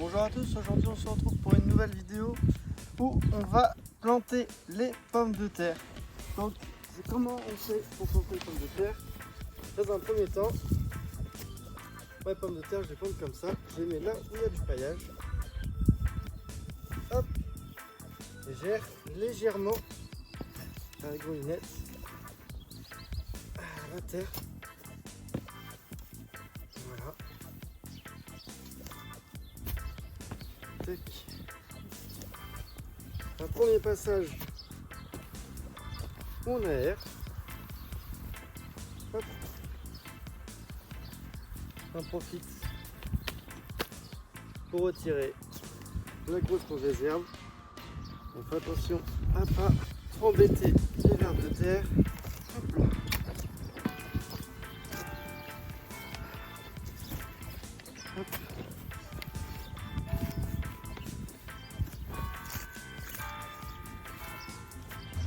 Bonjour à tous, aujourd'hui on se retrouve pour une nouvelle vidéo où on va planter les pommes de terre. Donc comment on fait pour planter les pommes de terre? Dans un premier temps, les pommes de terre je les plante comme ça, je les mets là où il y a du paillage. Hop, et gère légèrement avec vos lunettes la terre. Voilà. Tac. Un premier passage, on aère. Hop. On profite pour retirer la grosse mauvaise herbe. On fait attention à ne pas embêter les vers de terre. Hop là. Hop.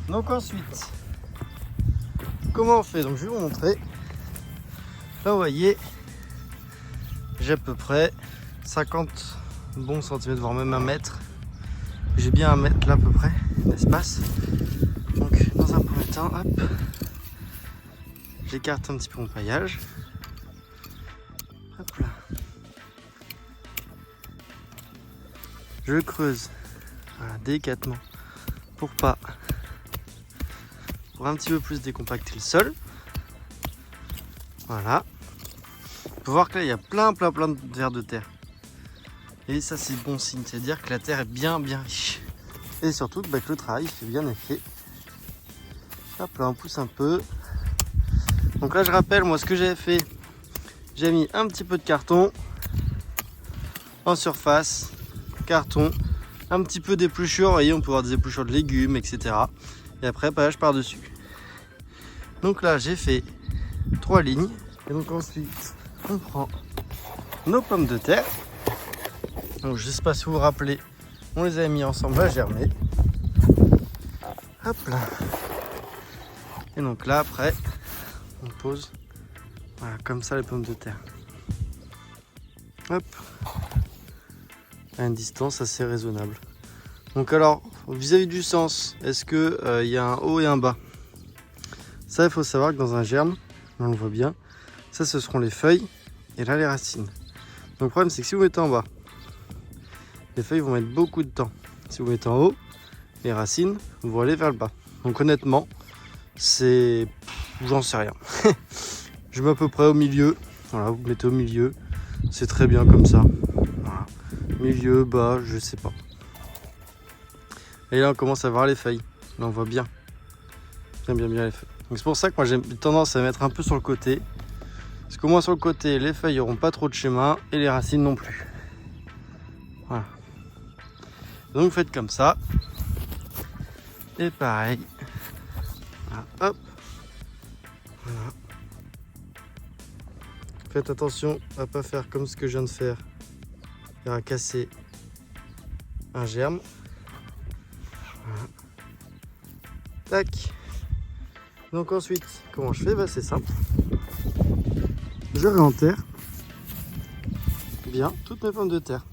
Donc ensuite, comment on fait? Donc je vais vous montrer. Là vous voyez, j'ai à peu près 50 bons centimètres, voire même 1 mètre. J'ai bien 1 mètre là à peu près d'espace. Donc dans un premier temps, hop, j'écarte un petit peu mon paillage. Hop là. Je creuse voilà, délicatement pour un petit peu plus décompacter le sol. Voilà. On peut voir que là il y a plein de vers de terre. Et ça c'est bon signe, c'est-à-dire que la terre est bien riche. Et surtout que le travail fait bien effet. Hop là, on pousse un peu. Donc là je rappelle moi ce que j'avais fait. J'ai mis un petit peu de carton en surface. Carton. Un petit peu d'épluchure, vous voyez on peut avoir des épluchures de légumes, etc. Et après paillage par dessus. Donc là j'ai fait 3 lignes. Et donc ensuite on prend nos pommes de terre. Donc je ne sais pas si vous vous rappelez, on les avait mis ensemble à germer. Hop là. Et donc là après on pose voilà, comme ça les pommes de terre. Hop. À une distance assez raisonnable. Donc alors vis-à-vis du sens, est-ce que y a un haut et un bas? Ça il faut savoir que dans un germe, on le voit bien, ça ce seront les feuilles et là les racines. Donc le problème c'est que si vous mettez en bas, les feuilles vont mettre beaucoup de temps. Si vous mettez en haut, les racines vont aller vers le bas. Donc honnêtement, c'est... j'en sais rien. Je mets à peu près au milieu. Voilà, vous mettez au milieu. C'est très bien comme ça. Voilà. Milieu, bas, je sais pas. Et là on commence à voir les feuilles. Là on voit bien. Bien les feuilles. Donc c'est pour ça que moi j'ai tendance à mettre un peu sur le côté. Parce qu'au moins sur le côté, les feuilles n'auront pas trop de chemin et les racines non plus. Voilà. Donc vous faites comme ça. Et pareil. Voilà, hop. Voilà. Faites attention à ne pas faire comme ce que je viens de faire. Il va casser un germe. Voilà. Tac. Donc ensuite, comment je fais? C'est simple. Je réenterre bien toutes mes pommes de terre.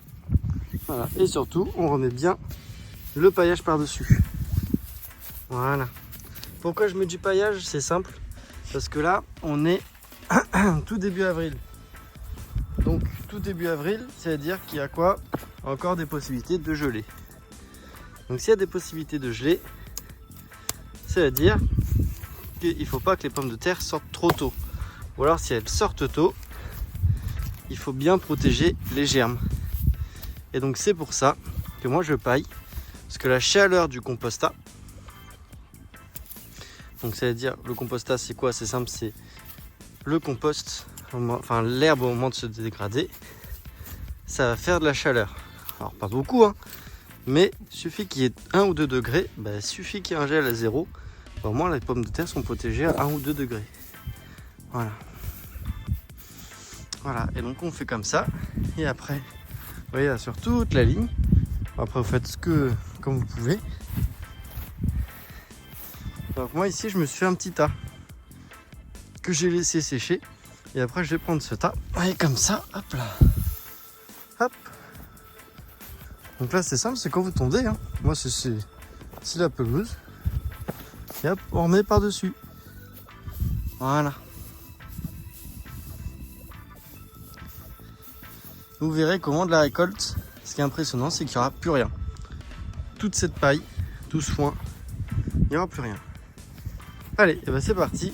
Voilà. Et surtout, on remet bien le paillage par-dessus. Voilà. Pourquoi je mets du paillage? C'est simple. Parce que là, on est tout début avril. Donc, tout début avril, c'est-à-dire qu'il y a quoi? Encore des possibilités de geler. Donc, s'il y a des possibilités de geler, c'est-à-dire qu'il ne faut pas que les pommes de terre sortent trop tôt. Ou alors, si elles sortent tôt, il faut bien protéger les germes. Et donc, c'est pour ça que moi, je paille. Parce que la chaleur du compostat, donc c'est-à-dire le compostat, c'est quoi? C'est simple, c'est le compost, enfin l'herbe au moment de se dégrader, ça va faire de la chaleur. Alors pas beaucoup, hein, mais suffit qu'il y ait 1 ou 2 degrés, suffit qu'il y ait un gel à 0, au moins les pommes de terre sont protégées à 1 ou 2 degrés. Voilà. Voilà, et donc on fait comme ça, et après, vous voyez là, sur toute la ligne, après vous faites comme vous pouvez. Donc moi ici je me suis fait un petit tas que j'ai laissé sécher et après je vais prendre ce tas et comme ça, hop là, hop, Donc là c'est simple, c'est quand vous tondez, hein. Moi c'est la pelouse. Et hop, on remet par-dessus. Voilà. Vous verrez qu'au moment de la récolte, ce qui est impressionnant, c'est qu'il n'y aura plus rien. Toute cette paille, tout ce foin, il n'y aura plus rien. Allez, et ben c'est parti.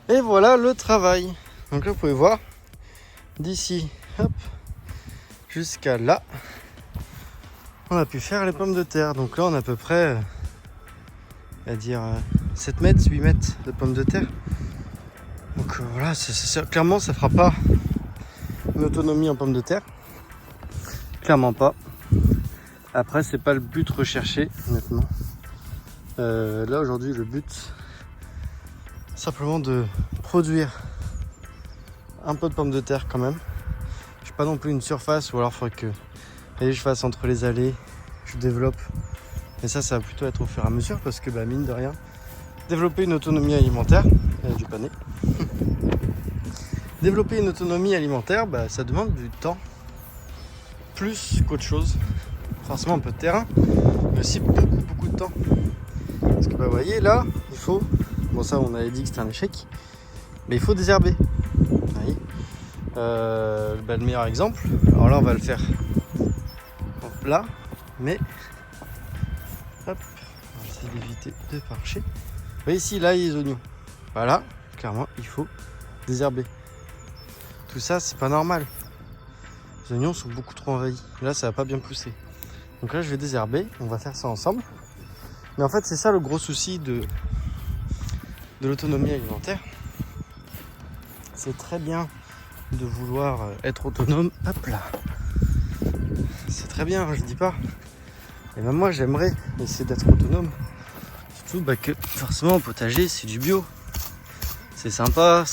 Et voilà le travail. Donc là vous pouvez voir, d'ici, hop, jusqu'à là, on a pu faire les pommes de terre. Donc là on a à peu près, à dire 7 mètres, 8 mètres de pommes de terre. Donc voilà, clairement ça fera pas une autonomie en pommes de terre. Clairement pas. Après c'est pas le but recherché, honnêtement. Là aujourd'hui le but, simplement de produire un peu de pommes de terre quand même. Je n'ai pas non plus une surface, ou alors il faudrait que je fasse entre les allées, je développe. Mais ça va plutôt être au fur et à mesure parce que mine de rien, développer une autonomie alimentaire, du pané. Développer une autonomie alimentaire, ça demande du temps, plus qu'autre chose. Forcément un peu de terrain, mais aussi beaucoup de temps. Parce que vous voyez là, il faut, bon ça on avait dit que c'était un échec, mais il faut désherber. Vous voyez, le meilleur exemple, alors là on va le faire là, mais hop, on va essayer d'éviter de marcher. Vous voyez ici, là il y a les oignons. Voilà, clairement il faut désherber. Tout ça c'est pas normal. Les oignons sont beaucoup trop envahis. Là ça va pas bien pousser. Donc là je vais désherber, on va faire ça ensemble. Mais en fait c'est ça le gros souci de l'autonomie alimentaire. C'est très bien de vouloir être autonome. Hop là. C'est très bien, je dis pas. Et même moi j'aimerais essayer d'être autonome. Surtout que forcément au potager c'est du bio. C'est sympa,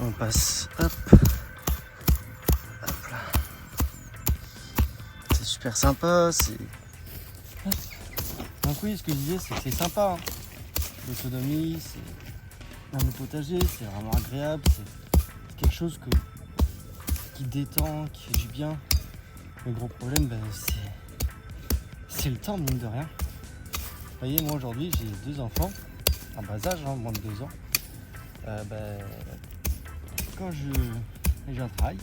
on passe hop là. C'est super sympa, donc oui, ce que je disais c'est que c'est sympa, hein. L'autonomie, c'est même le potager, c'est vraiment agréable, c'est quelque chose qui détend, qui fait du bien. Le gros problème c'est le temps, mine de rien. Vous voyez, moi aujourd'hui j'ai 2 enfants en bas âge, moins de 2 ans. Quand j'ai un travail,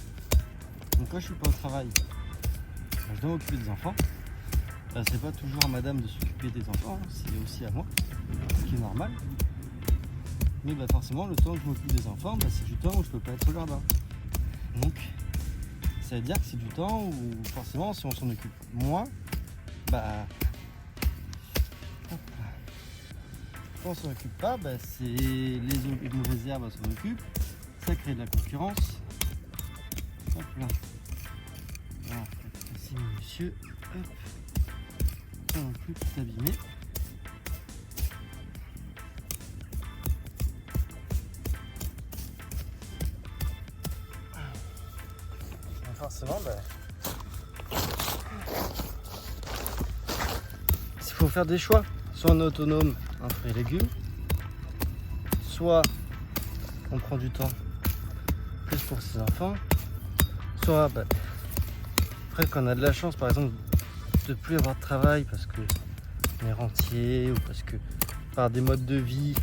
donc quand je suis pas au travail, je dois m'occuper des enfants. c'est pas toujours à madame de s'occuper des enfants, c'est aussi à moi, ce qui est normal. Mais forcément, le temps que je m'occupe des enfants, c'est du temps où je peux pas être au jardin. Donc, ça veut dire que c'est du temps où forcément, si on s'en occupe moins, quand on s'en occupe pas, c'est les mauvaises herbes s'en occupent, ça crée de la concurrence. Hop là. Voilà, ici monsieur, hop, pas non plus tout abîmé. Forcément, il faut faire des choix. Soit on est autonome en fruits et légumes, soit on prend du temps plus pour ses enfants, soit après quand on a de la chance par exemple de plus avoir de travail parce que on est rentier ou parce que par des modes de vie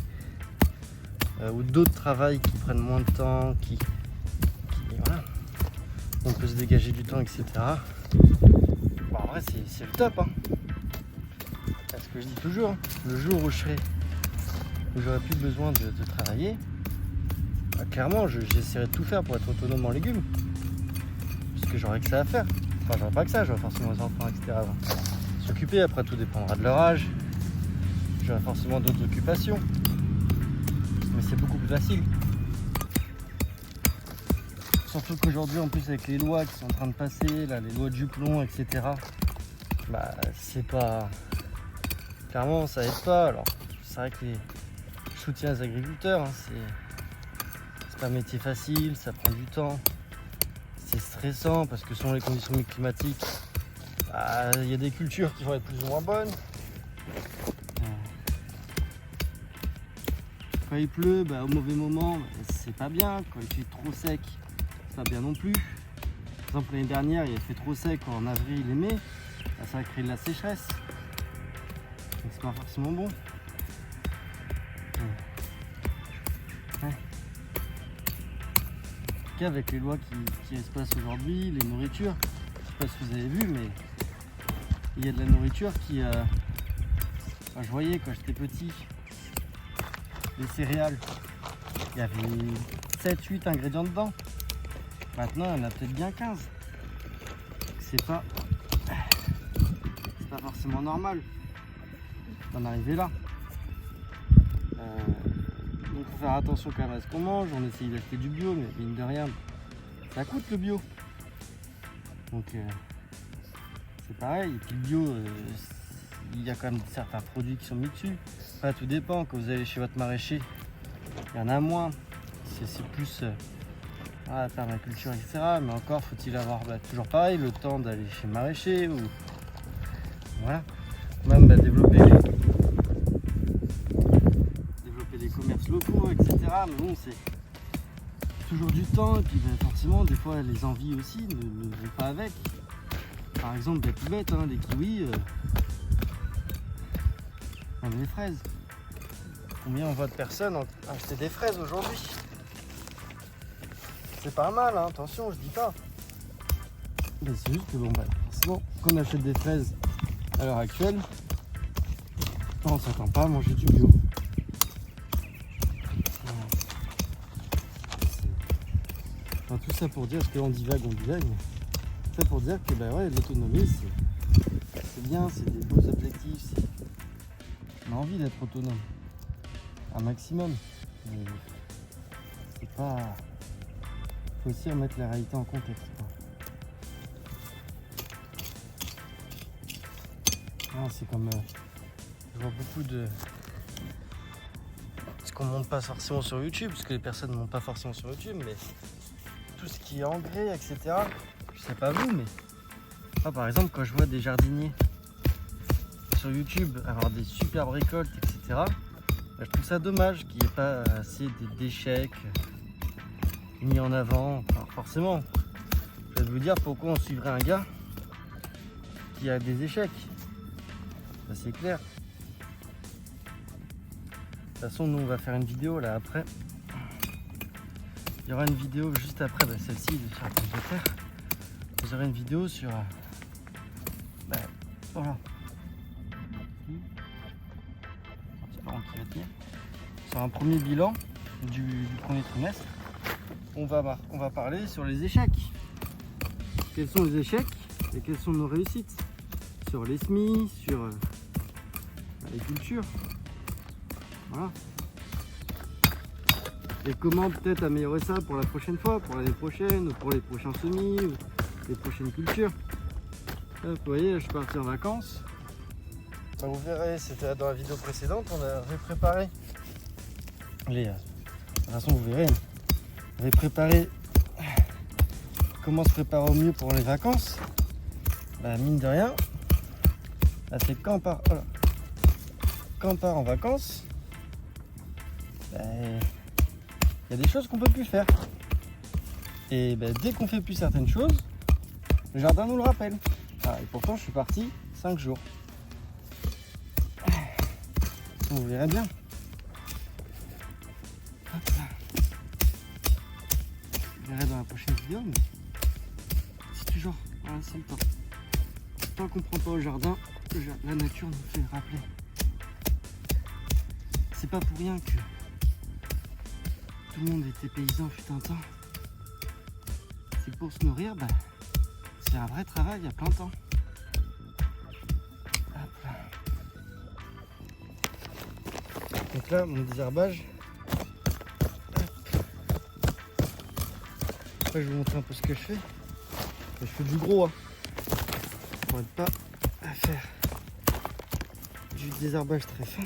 ou d'autres travails qui prennent moins de temps, voilà, on peut se dégager du temps, etc. En vrai c'est le top, hein. C'est ce que je dis toujours, hein. Le jour où j'aurais plus besoin de travailler, clairement j'essaierai de tout faire pour être autonome en légumes, puisque j'aurai que ça à faire. Enfin j'aurai pas que ça, j'aurai forcément les enfants, etc. S'occuper, après tout dépendra de leur âge, j'aurai forcément d'autres occupations, mais c'est beaucoup plus facile. Surtout qu'aujourd'hui, en plus, avec les lois qui sont en train de passer, là, les lois de Juplon, etc., c'est pas... Clairement, ça aide pas. Alors, c'est vrai que je soutiens les agriculteurs, hein, c'est pas un métier facile, ça prend du temps, c'est stressant parce que selon les conditions climatiques, il y a des cultures qui vont être plus ou moins bonnes. Quand il pleut, au mauvais moment, c'est pas bien. Quand il fait trop sec, c'est pas bien non plus. Par exemple, l'année dernière, il a fait trop sec en avril et mai, ça a créé de la sécheresse. Donc c'est pas forcément bon. En tout cas, avec les lois qui se passent aujourd'hui, les nourritures, je sais pas si vous avez vu, mais il y a de la nourriture qui... je voyais quand j'étais petit, les céréales, il y avait 7-8 ingrédients dedans. Maintenant, il y en a peut-être bien 15. C'est pas forcément normal d'en arriver là. Donc faut faire attention quand même à ce qu'on mange. On essaye d'acheter du bio, mais mine de rien, ça coûte le bio. Donc c'est pareil. Et puis le bio, il y a quand même certains produits qui sont mis dessus. Enfin, tout dépend. Quand vous allez chez votre maraîcher, il y en a moins. C'est plus la permaculture, etc. Mais encore faut-il avoir toujours pareil le temps d'aller chez le maraîcher ou voilà. Même développer des commerces locaux, etc. Mais bon, c'est toujours du temps et puis forcément des fois les envies aussi ne vont pas avec. Par exemple, tout bête, les kiwis, les fraises. Combien on voit de personnes acheter des fraises aujourd'hui? C'est pas mal, hein, attention, je dis pas. Mais c'est juste que forcément, quand on achète des fraises à l'heure actuelle, on s'attend pas à manger du bio. Enfin, tout ça pour dire, parce qu'on divague, mais tout ça pour dire que l'autonomie, c'est bien, c'est des beaux objectifs. On a envie d'être autonome, un maximum. Mais c'est pas... Il faut aussi remettre la réalité en contexte, quoi. C'est comme... je vois beaucoup de... Ce qu'on ne montre pas forcément sur YouTube, parce que les personnes ne montrent pas forcément sur YouTube, mais tout ce qui est engrais, etc. Je sais pas vous, mais... par exemple, quand je vois des jardiniers sur YouTube avoir des superbes récoltes, etc., je trouve ça dommage qu'il n'y ait pas assez d'échecs mis en avant. Enfin, forcément, je vais vous dire pourquoi on suivrait un gars qui a des échecs. Ça, c'est clair. De toute façon, nous on va faire une vidéo là après. Il y aura une vidéo juste après celle-ci sur la pomme de terre. Vous aurez une vidéo sur voilà, espérons qu'il va tenir. Sur un premier bilan du premier trimestre, on va parler sur les échecs. Quels sont les échecs et quelles sont nos réussites sur les semis, sur les cultures. Voilà. Et comment peut-être améliorer ça pour la prochaine fois, pour l'année prochaine, ou pour les prochains semis, ou les prochaines cultures. Là, vous voyez, je suis parti en vacances. Vous verrez, c'était dans la vidéo précédente, on avait préparé de toute façon vous verrez, on avait préparé comment se préparer au mieux pour les vacances. Bah, mine de rien, là c'est quand on part en vacances, bah, il y a des choses qu'on peut plus faire. Et bah, dès qu'on fait plus certaines choses, le jardin nous le rappelle. Ah, et pourtant je suis parti 5 jours. Vous verrez bien. Hop là. Vous verrez dans la prochaine vidéo, mais c'est toujours, voilà, c'est le temps. Tant qu'on ne prend pas au jardin, la nature nous fait rappeler. C'est pas pour rien que tout le monde était paysan fut un temps. C'est que pour se nourrir, bah, c'est un vrai travail à plein temps. Hop là. Donc là, mon désherbage. Après, je vais vous montrer un peu ce que je fais. Je fais du gros, hein. Pour être pas à faire du désherbage très fin.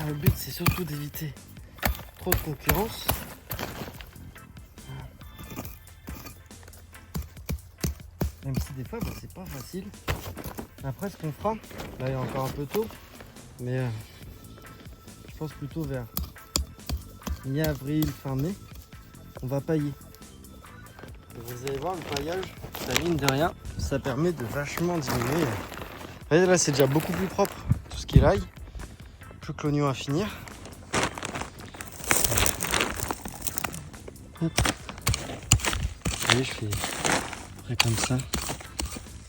Le but, c'est surtout d'éviter trop de concurrence. Même si des fois, bah, c'est pas facile. Après, ce qu'on fera, là il est encore un peu tôt, mais je pense plutôt vers mi-avril, fin mai, on va pailler. Et vous allez voir, le paillage, ça mine de rien, ça permet de vachement diminuer. Vous voyez, là c'est déjà beaucoup plus propre, tout ce qui est l'ail. Plus que l'oignon à finir. Hop. Vous voyez, je fais après comme ça.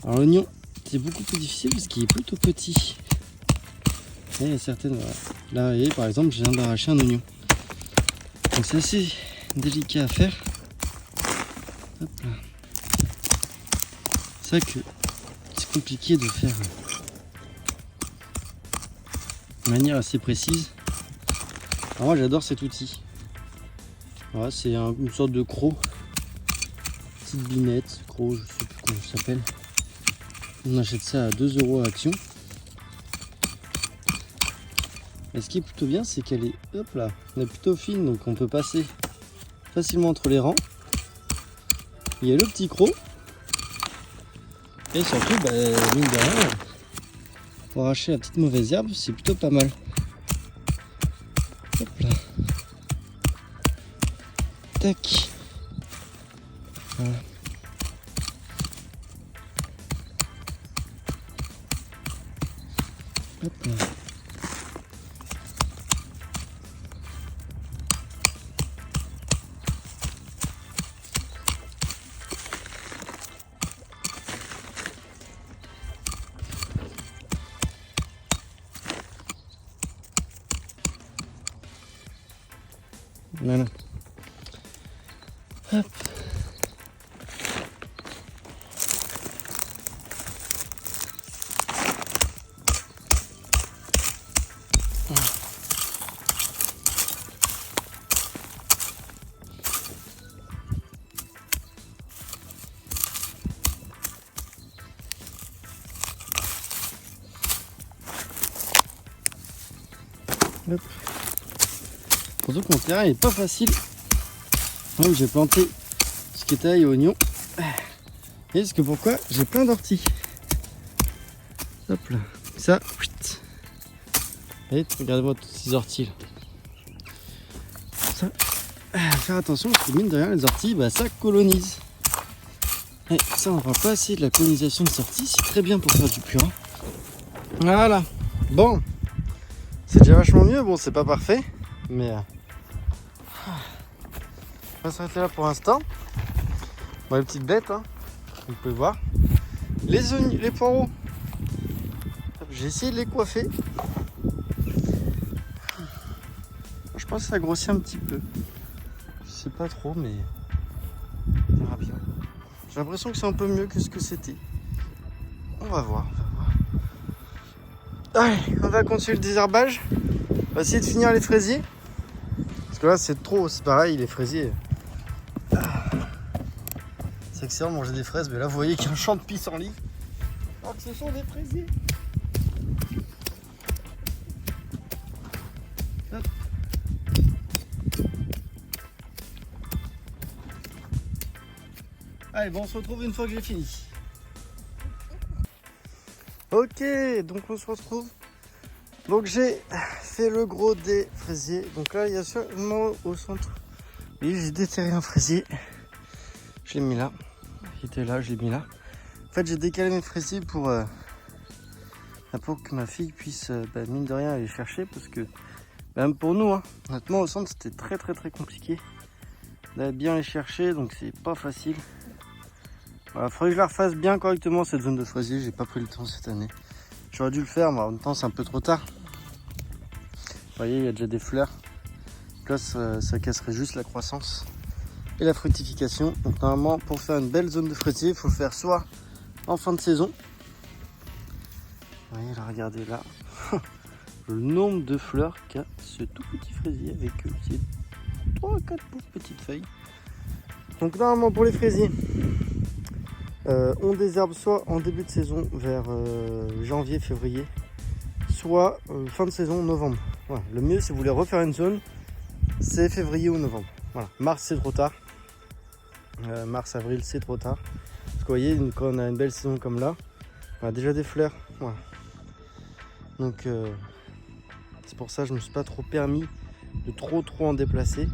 Alors l'oignon, c'est beaucoup plus difficile parce qu'il est plutôt petit. Et il y a certaines, voilà. Là, vous voyez, par exemple, je viens d'arracher un oignon. Donc c'est assez délicat à faire. Hop là. C'est vrai que c'est compliqué de faire de manière assez précise. Alors moi j'adore cet outil. Voilà, c'est une sorte de croc. Petite binette, croc, je sais plus comment ça s'appelle. On achète ça à 2 € à Action. Et ce qui est plutôt bien, c'est qu'elle est, hop là, elle est plutôt fine, donc on peut passer facilement entre les rangs. Il y a le petit croc. Et surtout, bah, mine de rien, pour arracher la petite mauvaise herbe, c'est plutôt pas mal. Hop là. Tac. Voilà. Hop là. Voilà. Hop. Hop. Surtout que mon terrain n'est pas facile. Donc j'ai planté ce qui était ail et oignon. Et c'est que pourquoi j'ai plein d'orties. Hop là. Ça. Et regardez-moi toutes ces orties là. Ça. Faire attention parce que mine de rien les orties, bah, ça colonise. Et ça on ne parle pas assez de la colonisation de sortie. C'est très bien pour faire du purin. Voilà. Bon. C'est déjà vachement mieux. Bon, c'est pas parfait. Mais on va s'arrêter là pour l'instant. Bon, les petites bêtes, hein, vous pouvez voir. Les oignons, les poireaux. J'ai essayé de les coiffer. Je pense que ça grossit un petit peu. Je sais pas trop, mais on verra bien. J'ai l'impression que c'est un peu mieux que ce que c'était. On va voir, Allez, on va continuer le désherbage. On va essayer de finir les fraisiers. Parce que là, c'est trop, c'est pareil, les fraisiers. C'est excellent de manger des fraises, mais là, vous voyez qu'il y a un champ de pissenlit. Alors que ce sont des fraisiers. Hop. Allez, bon, on se retrouve une fois que j'ai fini. Ok, donc on se retrouve. Donc j'ai fait le gros des fraisiers. Donc là, il y a seulement au centre. Oui, j'ai déterré un fraisier. Je l'ai mis là. Il était là, je l'ai mis là. En fait, j'ai décalé mes fraisiers pour que ma fille puisse, mine de rien, aller chercher. Parce que, même pour nous, hein, honnêtement, au centre, c'était très compliqué d'aller bien les chercher. Donc c'est pas facile. Voilà, faudrait que je la refasse bien correctement cette zone de fraisier. J'ai pas pris le temps cette année. J'aurais dû le faire, mais en même temps c'est un peu trop tard. Vous voyez, il y a déjà des fleurs. Donc là, ça casserait juste la croissance et la fructification. Donc normalement, pour faire une belle zone de fraisier, il faut le faire soit en fin de saison. Vous voyez, là, regardez là. Le nombre de fleurs qu'a ce tout petit fraisier avec ces 3-4 petites feuilles. Donc normalement pour les fraisiers, on désherbe soit en début de saison vers janvier, février, soit fin de saison, novembre. Voilà. Le mieux, si vous voulez refaire une zone, c'est février ou novembre. Voilà. Mars, c'est trop tard. Mars, avril, c'est trop tard. Parce que vous voyez, quand on a une belle saison comme là, on a déjà des fleurs. Voilà. Donc, c'est pour ça que je ne me suis pas trop permis de trop en déplacer.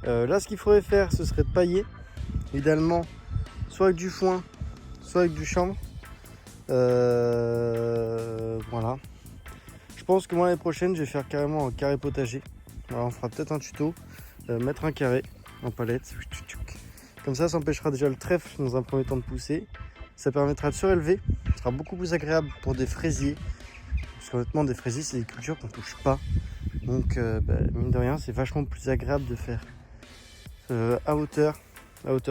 Là, ce qu'il faudrait faire, ce serait de pailler. Idéalement, soit avec du foin, soit avec du chanvre. Voilà. Je pense que moi l'année prochaine je vais faire carrément un carré potager. Alors, on fera peut-être un tuto, mettre un carré en palette. Comme ça empêchera déjà le trèfle dans un premier temps de pousser. Ça permettra de surélever. Ce sera beaucoup plus agréable pour des fraisiers. Parce qu'honnêtement, des fraisiers, c'est des cultures qu'on ne touche pas. Donc mine de rien, c'est vachement plus agréable de faire à hauteur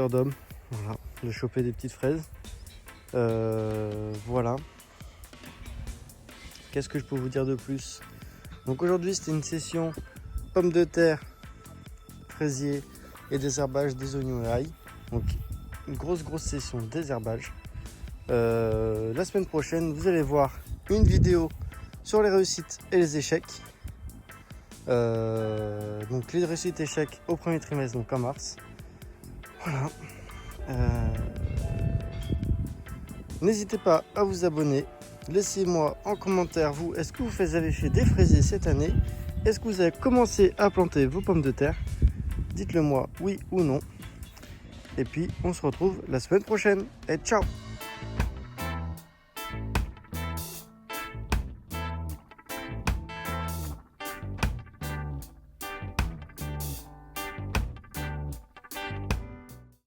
d'homme. Voilà, de choper des petites fraises. Voilà. Qu'est-ce que je peux vous dire de plus? Donc aujourd'hui c'était une session pommes de terre, fraisier et désherbage des oignons et ail. Donc une grosse session de désherbage. La semaine prochaine vous allez voir une vidéo sur les réussites et les échecs. Donc les réussites et échecs au premier trimestre, donc en mars. Voilà. N'hésitez pas à vous abonner. Laissez-moi en commentaire, vous, est-ce que vous avez fait des fraisiers cette année? Est-ce que vous avez commencé à planter vos pommes de terre? Dites-le moi, oui ou non. Et puis, on se retrouve la semaine prochaine. Et ciao!